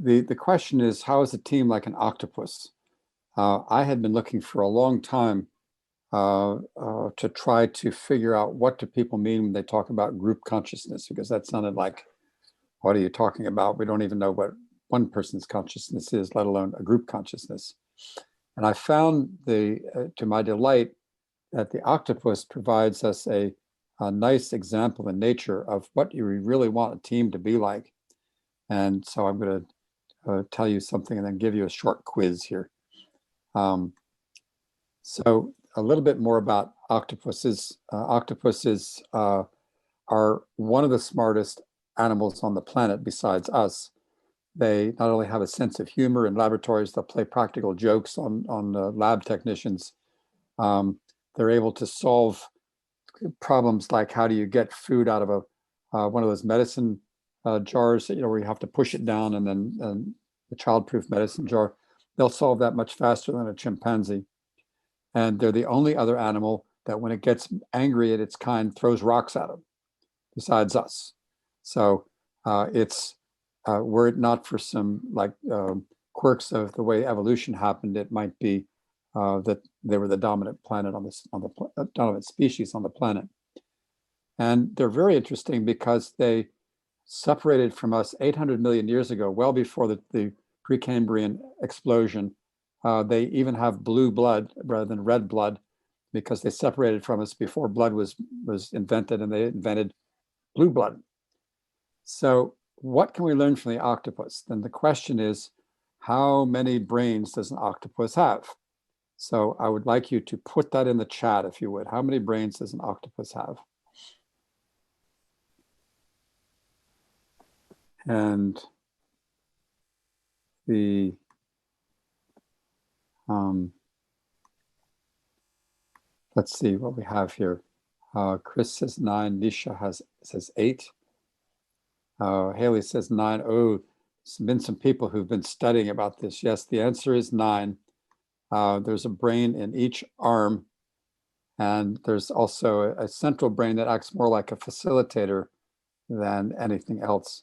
the question is, how is a team like an octopus? I had been looking for a long time to try to figure out what do people mean when they talk about group consciousness, because that sounded like, what are you talking about? We don't even know what one person's consciousness is, let alone a group consciousness. And I found, to my delight, that the octopus provides us a nice example in nature of what you really want a team to be like. And so I'm going to tell you something and then give you a short quiz here. So a little bit more about octopuses. Octopuses are one of the smartest animals on the planet besides us. They not only have a sense of humor in laboratories, they'll play practical jokes on lab technicians. They're able to solve problems like, how do you get food out of one of those medicine jars, where you have to push it down, and then the childproof medicine jar. They'll solve that much faster than a chimpanzee. And they're the only other animal that, when it gets angry at its kind, throws rocks at them, besides us. So were it not for some quirks of the way evolution happened, it might be that they were the dominant dominant species on the planet. And they're very interesting because they separated from us 800 million years ago, well before the Precambrian explosion. They even have blue blood rather than red blood, because they separated from us before blood was invented, and they invented blue blood. So what can we learn from the octopus? Then the question is, how many brains does an octopus have? So I would like you to put that in the chat, if you would. How many brains does an octopus have? And let's see what we have here. Chris says 9, Nisha says 8. Haley says 9. Oh, there's been some people who've been studying about this. Yes, the answer is 9. There's a brain in each arm, and there's also a central brain that acts more like a facilitator than anything else.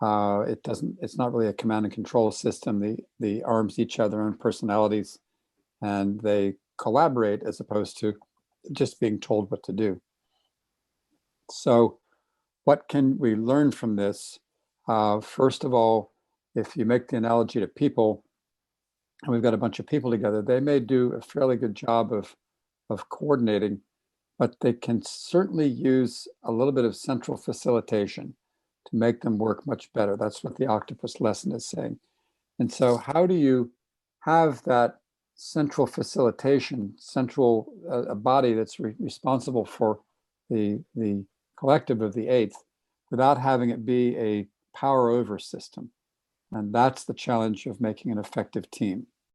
It's not really a command and control system. The arms each have their own personalities, and they collaborate as opposed to just being told what to do. So what can we learn from this? First of all, if you make the analogy to people, and we've got a bunch of people together, they may do a fairly good job of coordinating, but they can certainly use a little bit of central facilitation to make them work much better. That's what the octopus lesson is saying. And so how do you have that central facilitation, a body that's responsible for the collective of the eighth, without having it be a power over system? And that's the challenge of making an effective team.